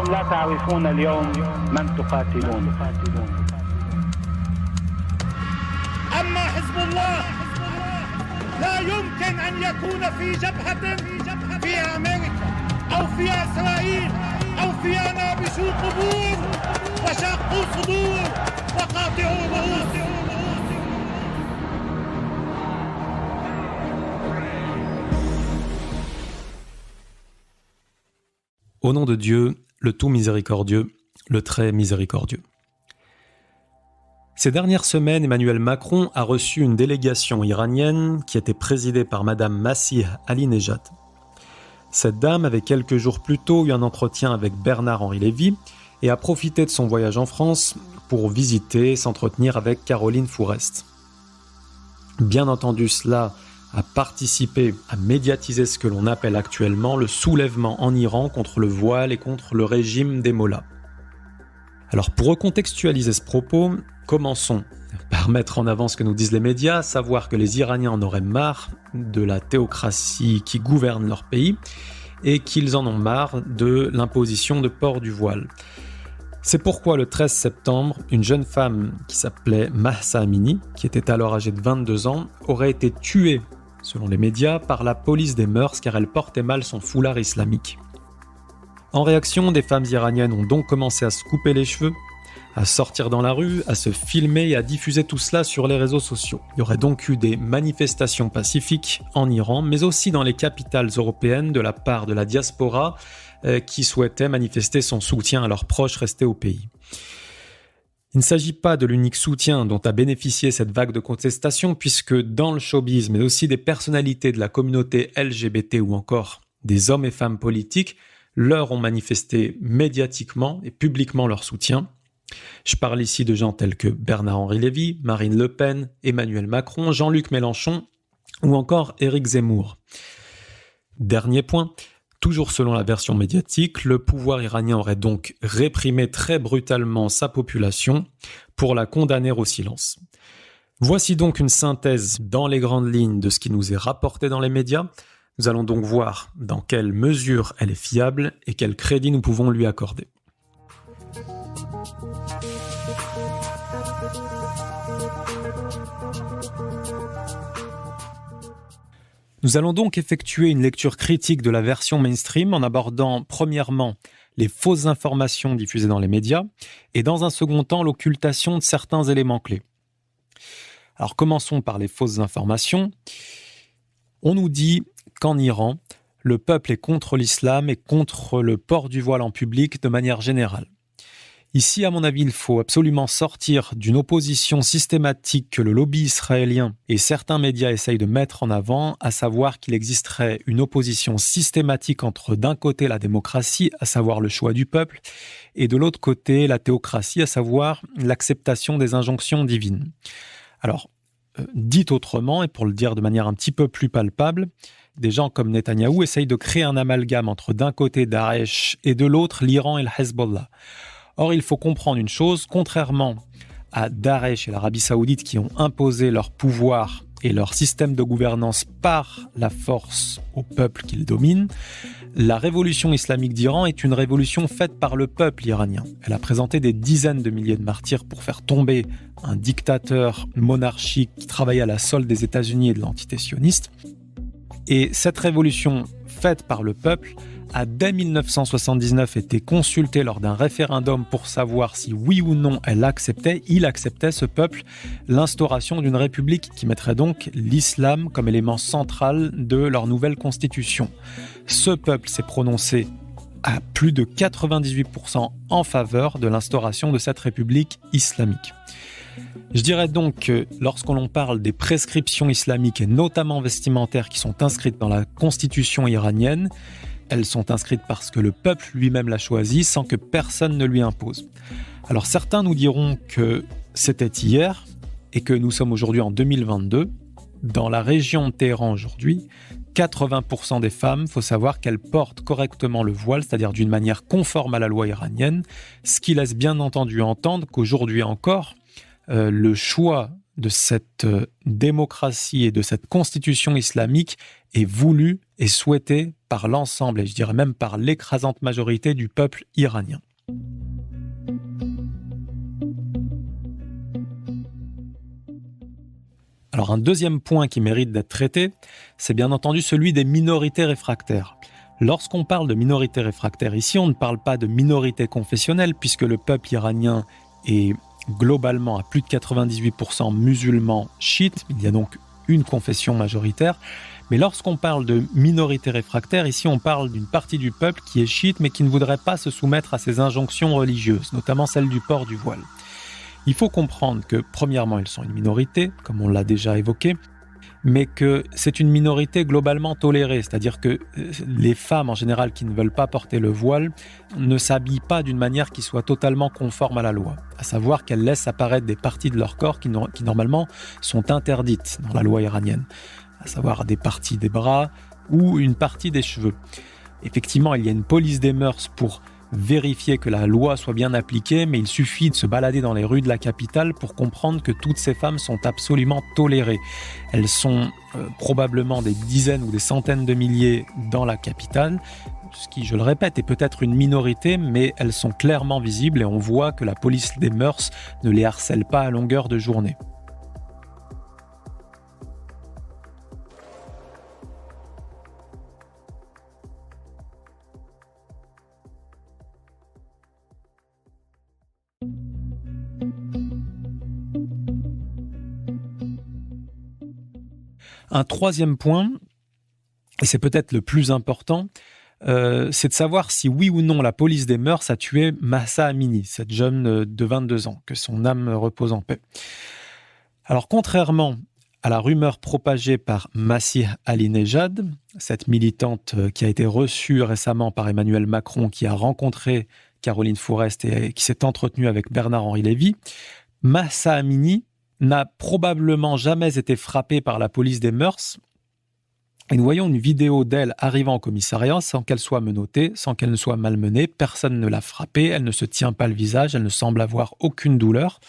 لأنكم لا تعرفون اليوم من تقاتلون. أما حزب الله لا يمكن أن يكون في جبهة في أمريكا أو في إسرائيل أو في نابشوا قبور وشقوا صدور وقاطعوا رؤوس. Au nom de Dieu, le tout miséricordieux, le très miséricordieux. Ces dernières semaines, Emmanuel Macron a reçu une délégation iranienne qui était présidée par Madame Massih Ali-Nejad. Cette dame avait quelques jours plus tôt eu un entretien avec Bernard-Henri Lévy et a profité de son voyage en France pour visiter et s'entretenir avec Caroline Fourest. Bien entendu, cela a participé à médiatiser ce que l'on appelle actuellement le soulèvement en Iran contre le voile et contre le régime des mollahs. Alors pour recontextualiser ce propos, commençons par mettre en avant ce que nous disent les médias, savoir que les Iraniens en auraient marre de la théocratie qui gouverne leur pays et qu'ils en ont marre de l'imposition de port du voile. C'est pourquoi le 13 septembre, une jeune femme qui s'appelait Mahsa Amini, qui était alors âgée de 22 ans, aurait été tuée, selon les médias, par la police des mœurs car elle portait mal son foulard islamique. En réaction, des femmes iraniennes ont donc commencé à se couper les cheveux, à sortir dans la rue, à se filmer et à diffuser tout cela sur les réseaux sociaux. Il y aurait donc eu des manifestations pacifiques en Iran, mais aussi dans les capitales européennes de la part de la diaspora qui souhaitait manifester son soutien à leurs proches restés au pays. Il ne s'agit pas de l'unique soutien dont a bénéficié cette vague de contestation, puisque dans le showbiz, mais aussi des personnalités de la communauté LGBT ou encore des hommes et femmes politiques, leur ont manifesté médiatiquement et publiquement leur soutien. Je parle ici de gens tels que Bernard-Henri Lévy, Marine Le Pen, Emmanuel Macron, Jean-Luc Mélenchon ou encore Éric Zemmour. Dernier point, toujours selon la version médiatique, le pouvoir iranien aurait donc réprimé très brutalement sa population pour la condamner au silence. Voici donc une synthèse dans les grandes lignes de ce qui nous est rapporté dans les médias. Nous allons donc voir dans quelle mesure elle est fiable et quel crédit nous pouvons lui accorder. Nous allons donc effectuer une lecture critique de la version mainstream en abordant premièrement les fausses informations diffusées dans les médias et dans un second temps l'occultation de certains éléments clés. Alors commençons par les fausses informations. On nous dit qu'en Iran, le peuple est contre l'islam et contre le port du voile en public de manière générale. Ici, à mon avis, il faut absolument sortir d'une opposition systématique que le lobby israélien et certains médias essayent de mettre en avant, à savoir qu'il existerait une opposition systématique entre d'un côté la démocratie, à savoir le choix du peuple, et de l'autre côté la théocratie, à savoir l'acceptation des injonctions divines. Alors, dit autrement, et pour le dire de manière un petit peu plus palpable, des gens comme Netanyahou essayent de créer un amalgame entre d'un côté Daesh et de l'autre l'Iran et le Hezbollah. Or, il faut comprendre une chose, contrairement à Daesh et l'Arabie Saoudite qui ont imposé leur pouvoir et leur système de gouvernance par la force au peuple qu'ils dominent, la révolution islamique d'Iran est une révolution faite par le peuple iranien. Elle a présenté des dizaines de milliers de martyrs pour faire tomber un dictateur monarchique qui travaillait à la solde des États-Unis et de l'entité sioniste. Et cette révolution faite par le peuple a dès 1979 été consultée lors d'un référendum pour savoir si oui ou non il acceptait ce peuple, l'instauration d'une république qui mettrait donc l'islam comme élément central de leur nouvelle constitution. Ce peuple s'est prononcé à plus de 98% en faveur de l'instauration de cette république islamique. Je dirais donc que lorsqu'on parle des prescriptions islamiques et notamment vestimentaires qui sont inscrites dans la constitution iranienne, elles sont inscrites parce que le peuple lui-même l'a choisi sans que personne ne lui impose. Alors certains nous diront que c'était hier et que nous sommes aujourd'hui en 2022. Dans la région de Téhéran aujourd'hui, 80% des femmes, il faut savoir qu'elles portent correctement le voile, c'est-à-dire d'une manière conforme à la loi iranienne, ce qui laisse bien entendu entendre qu'aujourd'hui encore, le choix de cette démocratie et de cette constitution islamique est voulue et souhaitée par l'ensemble, et je dirais même par l'écrasante majorité du peuple iranien. Alors un deuxième point qui mérite d'être traité, c'est bien entendu celui des minorités réfractaires. Lorsqu'on parle de minorités réfractaires ici, on ne parle pas de minorités confessionnelles puisque le peuple iranien est globalement à plus de 98% musulmans chiites, il y a donc une confession majoritaire. Mais lorsqu'on parle de minorités réfractaires, ici on parle d'une partie du peuple qui est chiite mais qui ne voudrait pas se soumettre à ces injonctions religieuses, notamment celle du port du voile. Il faut comprendre que, premièrement, ils sont une minorité, comme on l'a déjà évoqué, mais que c'est une minorité globalement tolérée, c'est-à-dire que les femmes en général qui ne veulent pas porter le voile ne s'habillent pas d'une manière qui soit totalement conforme à la loi, à savoir qu'elles laissent apparaître des parties de leur corps qui normalement sont interdites dans la loi iranienne, à savoir des parties des bras ou une partie des cheveux. Effectivement, il y a une police des mœurs pour vérifier que la loi soit bien appliquée, mais il suffit de se balader dans les rues de la capitale pour comprendre que toutes ces femmes sont absolument tolérées. Elles sont probablement des dizaines ou des centaines de milliers dans la capitale, ce qui, je le répète, est peut-être une minorité, mais elles sont clairement visibles et on voit que la police des mœurs ne les harcèle pas à longueur de journée. Un troisième point, et c'est peut-être le plus important, c'est de savoir si oui ou non la police des mœurs a tué Mahsa Amini, cette jeune de 22 ans, que son âme repose en paix. Alors contrairement à la rumeur propagée par Masih Alinejad, cette militante qui a été reçue récemment par Emmanuel Macron, qui a rencontré Caroline Fourest et qui s'est entretenue avec Bernard-Henri Lévy, Mahsa Amini n'a probablement jamais été frappée par la police des mœurs. Et nous voyons une vidéo d'elle arrivant au commissariat sans qu'elle soit menottée, sans qu'elle ne soit malmenée. Personne ne l'a frappée, elle ne se tient pas le visage, elle ne semble avoir aucune douleur.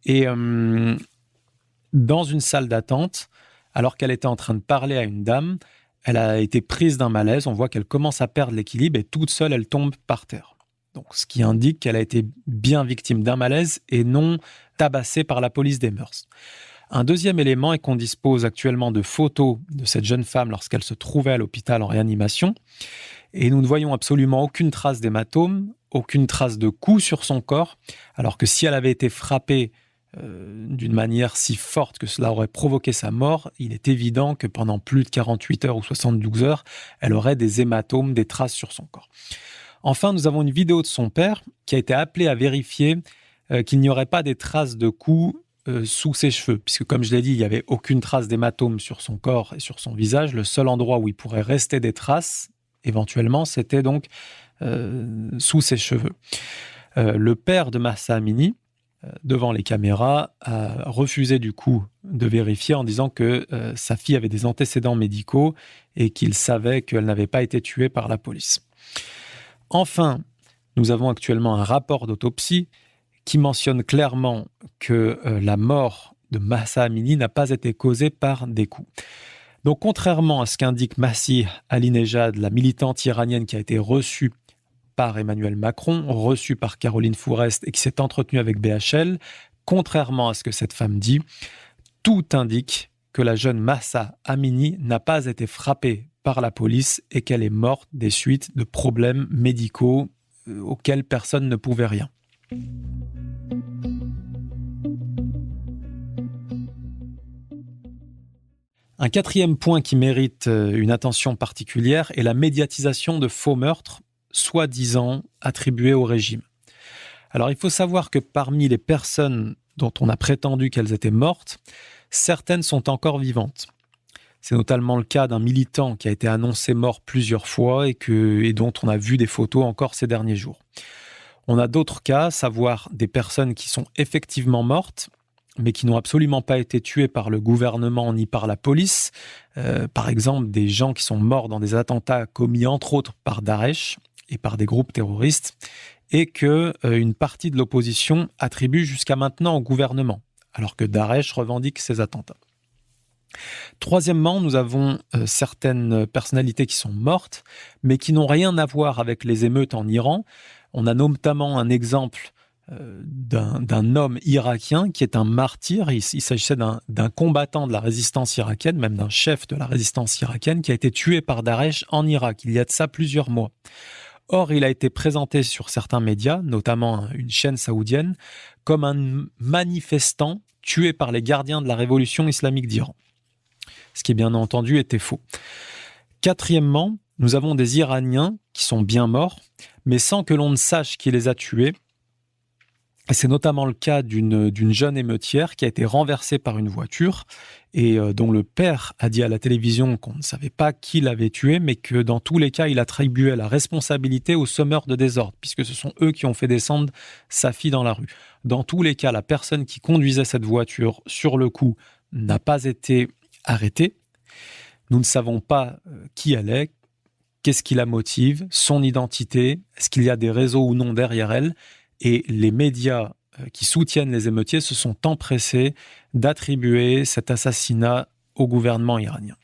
Et dans une salle d'attente, alors qu'elle était en train de parler à une dame, elle a été prise d'un malaise. On voit qu'elle commence à perdre l'équilibre et toute seule, elle tombe par terre. Donc, ce qui indique qu'elle a été bien victime d'un malaise et non tabassée par la police des mœurs. Un deuxième élément est qu'on dispose actuellement de photos de cette jeune femme lorsqu'elle se trouvait à l'hôpital en réanimation. Et nous ne voyons absolument aucune trace d'hématome, aucune trace de coup sur son corps, alors que si elle avait été frappée d'une manière si forte que cela aurait provoqué sa mort, il est évident que pendant plus de 48 heures ou 72 heures, elle aurait des hématomes, des traces sur son corps. Enfin, nous avons une vidéo de son père qui a été appelé à vérifier qu'il n'y aurait pas des traces de coups sous ses cheveux, puisque comme je l'ai dit, il n'y avait aucune trace d'hématome sur son corps et sur son visage. Le seul endroit où il pourrait rester des traces, éventuellement, c'était donc sous ses cheveux. Le père de Mahsa Amini, devant les caméras, a refusé du coup de vérifier en disant que sa fille avait des antécédents médicaux et qu'il savait qu'elle n'avait pas été tuée par la police. Enfin, nous avons actuellement un rapport d'autopsie qui mentionne clairement que la mort de Mahsa Amini n'a pas été causée par des coups. Donc, contrairement à ce qu'indique Masih Alinejad, la militante iranienne qui a été reçue par Emmanuel Macron, reçue par Caroline Fourest et qui s'est entretenue avec BHL, contrairement à ce que cette femme dit, tout indique que la jeune Mahsa Amini n'a pas été frappée par la police et qu'elle est morte des suites de problèmes médicaux auxquels personne ne pouvait rien. Un quatrième point qui mérite une attention particulière est la médiatisation de faux meurtres, soi-disant attribués au régime. Alors il faut savoir que parmi les personnes dont on a prétendu qu'elles étaient mortes, certaines sont encore vivantes. C'est notamment le cas d'un militant qui a été annoncé mort plusieurs fois et dont on a vu des photos encore ces derniers jours. On a d'autres cas, à savoir des personnes qui sont effectivement mortes, mais qui n'ont absolument pas été tuées par le gouvernement ni par la police. Par exemple, des gens qui sont morts dans des attentats commis entre autres par Daesh et par des groupes terroristes, et qu'une partie de l'opposition attribue jusqu'à maintenant au gouvernement, alors que Daesh revendique ces attentats. Troisièmement, nous avons certaines personnalités qui sont mortes, mais qui n'ont rien à voir avec les émeutes en Iran. On a notamment un exemple d'un homme irakien qui est un martyr. Il s'agissait d'un combattant de la résistance irakienne, même d'un chef de la résistance irakienne, qui a été tué par Daesh en Irak, il y a de ça plusieurs mois. Or, il a été présenté sur certains médias, notamment une chaîne saoudienne, comme un manifestant tué par les gardiens de la révolution islamique d'Iran. Ce qui, bien entendu, était faux. Quatrièmement, nous avons des Iraniens qui sont bien morts, mais sans que l'on ne sache qui les a tués. Et c'est notamment le cas d'une jeune émeutière qui a été renversée par une voiture et dont le père a dit à la télévision qu'on ne savait pas qui l'avait tuée, mais que dans tous les cas, il attribuait la responsabilité aux semeurs de désordre, puisque ce sont eux qui ont fait descendre sa fille dans la rue. Dans tous les cas, la personne qui conduisait cette voiture sur le coup n'a pas été arrêtée. Nous ne savons pas qui elle est, qu'est-ce qui la motive, son identité, est-ce qu'il y a des réseaux ou non derrière elle. Et les médias qui soutiennent les émeutiers se sont empressés d'attribuer cet assassinat au gouvernement iranien.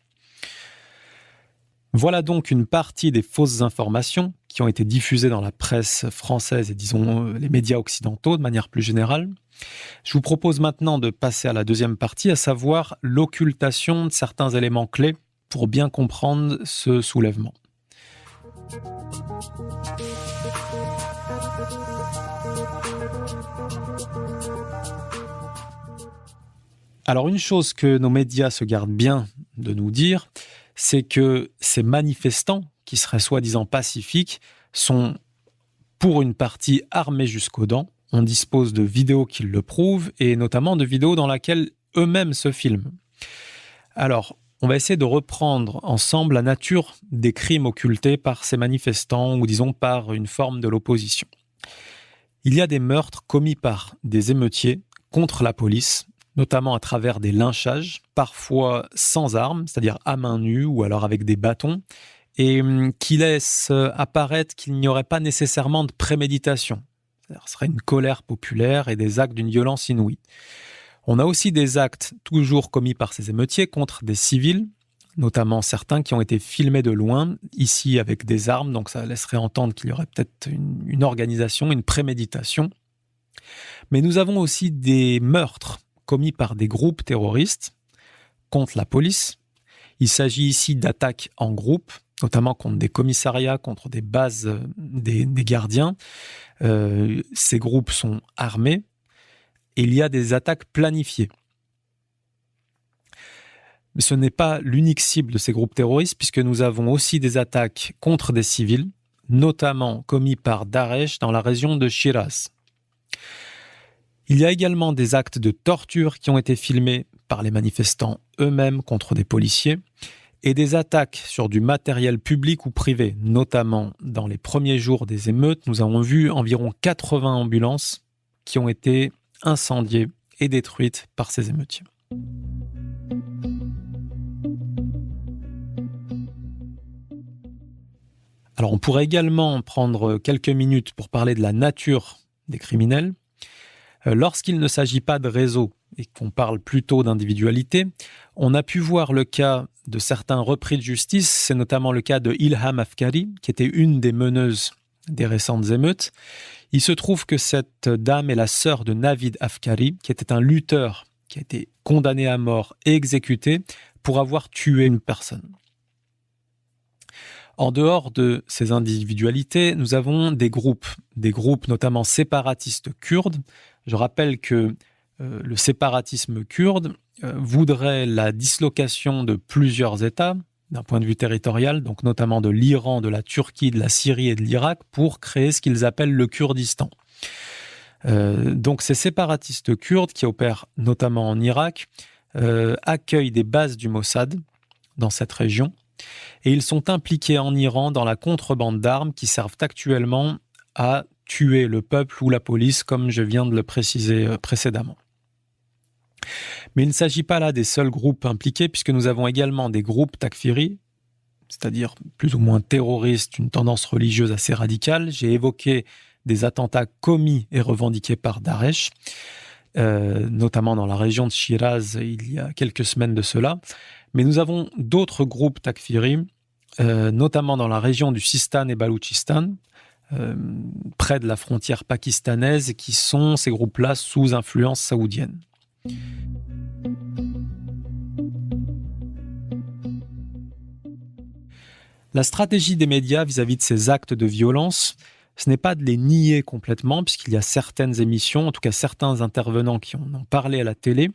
Voilà donc une partie des fausses informations qui ont été diffusées dans la presse française et disons les médias occidentaux de manière plus générale. Je vous propose maintenant de passer à la deuxième partie, à savoir l'occultation de certains éléments clés pour bien comprendre ce soulèvement. Alors une chose que nos médias se gardent bien de nous dire, c'est que ces manifestants, qui seraient soi-disant pacifiques, sont pour une partie armés jusqu'aux dents. On dispose de vidéos qui le prouvent, et notamment de vidéos dans lesquelles eux-mêmes se filment. Alors, on va essayer de reprendre ensemble la nature des crimes occultés par ces manifestants, ou disons par une forme de l'opposition. Il y a des meurtres commis par des émeutiers contre la police, notamment à travers des lynchages, parfois sans armes, c'est-à-dire à main nue ou alors avec des bâtons, et qui laissent apparaître qu'il n'y aurait pas nécessairement de préméditation. Ce serait une colère populaire et des actes d'une violence inouïe. On a aussi des actes toujours commis par ces émeutiers contre des civils, notamment certains qui ont été filmés de loin, ici avec des armes, donc ça laisserait entendre qu'il y aurait peut-être une organisation, une préméditation. Mais nous avons aussi des meurtres commis par des groupes terroristes contre la police. Il s'agit ici d'attaques en groupe, notamment contre des commissariats, contre des bases des gardiens. Ces groupes sont armés et il y a des attaques planifiées. Mais ce n'est pas l'unique cible de ces groupes terroristes, puisque nous avons aussi des attaques contre des civils, notamment commis par Daesh dans la région de Shiraz. Il y a également des actes de torture qui ont été filmés par les manifestants eux-mêmes contre des policiers et des attaques sur du matériel public ou privé, notamment dans les premiers jours des émeutes. Nous avons vu environ 80 ambulances qui ont été incendiées et détruites par ces émeutiers. Alors on pourrait également prendre quelques minutes pour parler de la nature des criminels. Lorsqu'il ne s'agit pas de réseau et qu'on parle plutôt d'individualité, on a pu voir le cas de certains repris de justice, c'est notamment le cas de Ilham Afkari, qui était une des meneuses des récentes émeutes. Il se trouve que cette dame est la sœur de Navid Afkari, qui était un lutteur qui a été condamné à mort et exécuté pour avoir tué une personne. En dehors de ces individualités, nous avons des groupes notamment séparatistes kurdes. Je rappelle que le séparatisme kurde voudrait la dislocation de plusieurs États d'un point de vue territorial, donc notamment de l'Iran, de la Turquie, de la Syrie et de l'Irak, pour créer ce qu'ils appellent le Kurdistan. Donc ces séparatistes kurdes qui opèrent notamment en Irak accueillent des bases du Mossad dans cette région et ils sont impliqués en Iran dans la contrebande d'armes qui servent actuellement à tuer le peuple ou la police, comme je viens de le préciser précédemment. Mais il ne s'agit pas là des seuls groupes impliqués, puisque nous avons également des groupes takfiri, c'est-à-dire plus ou moins terroristes, une tendance religieuse assez radicale. J'ai évoqué des attentats commis et revendiqués par Daesh. notamment dans la région de Shiraz il y a quelques semaines de cela. Mais nous avons d'autres groupes takfiri, notamment dans la région du Sistan et Baloutchistan, près de la frontière pakistanaise, qui sont ces groupes-là sous influence saoudienne. La stratégie des médias vis-à-vis de ces actes de violence, ce n'est pas de les nier complètement, puisqu'il y a certaines émissions, en tout cas certains intervenants qui en ont parlé à la télé,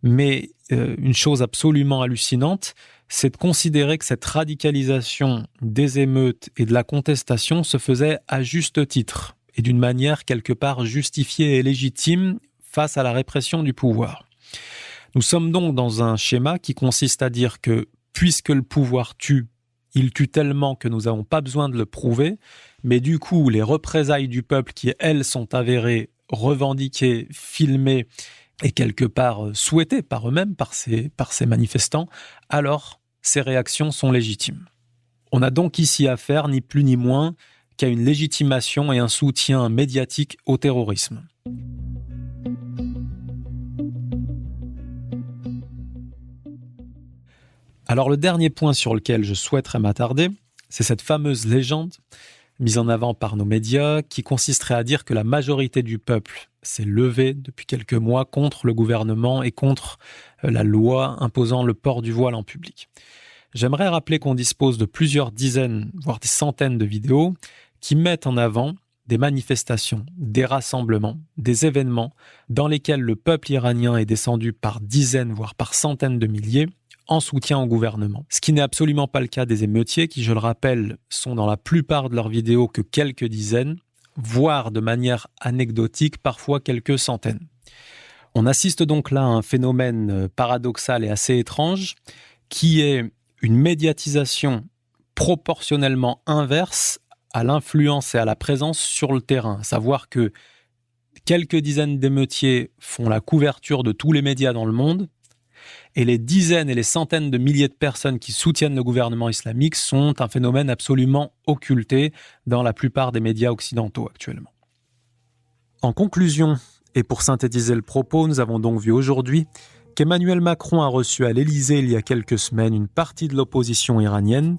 mais une chose absolument hallucinante, c'est de considérer que cette radicalisation des émeutes et de la contestation se faisait à juste titre et d'une manière quelque part justifiée et légitime face à la répression du pouvoir. Nous sommes donc dans un schéma qui consiste à dire que puisque le pouvoir tue, il tue tellement que nous n'avons pas besoin de le prouver, mais du coup, les représailles du peuple qui, elles, sont avérées, revendiquées, filmées et quelque part souhaitées par eux-mêmes, par ces manifestants, alors ces réactions sont légitimes. On a donc ici affaire, ni plus ni moins, qu'à une légitimation et un soutien médiatique au terrorisme. Alors le dernier point sur lequel je souhaiterais m'attarder, c'est cette fameuse légende mise en avant par nos médias qui consisterait à dire que la majorité du peuple s'est levée depuis quelques mois contre le gouvernement et contre la loi imposant le port du voile en public. J'aimerais rappeler qu'on dispose de plusieurs dizaines, voire des centaines de vidéos qui mettent en avant des manifestations, des rassemblements, des événements dans lesquels le peuple iranien est descendu par dizaines, voire par centaines de milliers, en soutien au gouvernement. Ce qui n'est absolument pas le cas des émeutiers qui, je le rappelle, sont dans la plupart de leurs vidéos que quelques dizaines, voire de manière anecdotique, parfois quelques centaines. On assiste donc là à un phénomène paradoxal et assez étrange, qui est une médiatisation proportionnellement inverse à l'influence et à la présence sur le terrain. À savoir que quelques dizaines d'émeutiers font la couverture de tous les médias dans le monde, et les dizaines et les centaines de milliers de personnes qui soutiennent le gouvernement islamique sont un phénomène absolument occulté dans la plupart des médias occidentaux actuellement. En conclusion, et pour synthétiser le propos, nous avons donc vu aujourd'hui qu'Emmanuel Macron a reçu à l'Élysée il y a quelques semaines une partie de l'opposition iranienne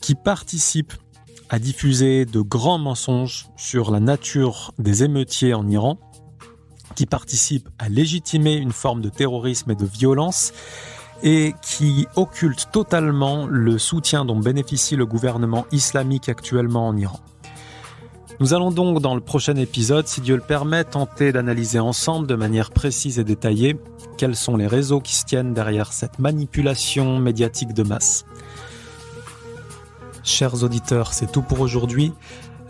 qui participe à diffuser de grands mensonges sur la nature des émeutiers en Iran, qui participe à légitimer une forme de terrorisme et de violence et qui occulte totalement le soutien dont bénéficie le gouvernement islamique actuellement en Iran. Nous allons donc dans le prochain épisode, si Dieu le permet, tenter d'analyser ensemble de manière précise et détaillée quels sont les réseaux qui se tiennent derrière cette manipulation médiatique de masse. Chers auditeurs, c'est tout pour aujourd'hui.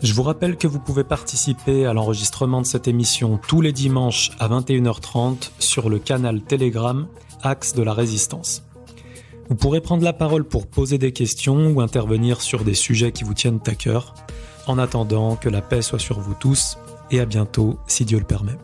Je vous rappelle que vous pouvez participer à l'enregistrement de cette émission tous les dimanches à 21h30 sur le canal Telegram Axe de la Résistance. Vous pourrez prendre la parole pour poser des questions ou intervenir sur des sujets qui vous tiennent à cœur. En attendant, que la paix soit sur vous tous et à bientôt si Dieu le permet.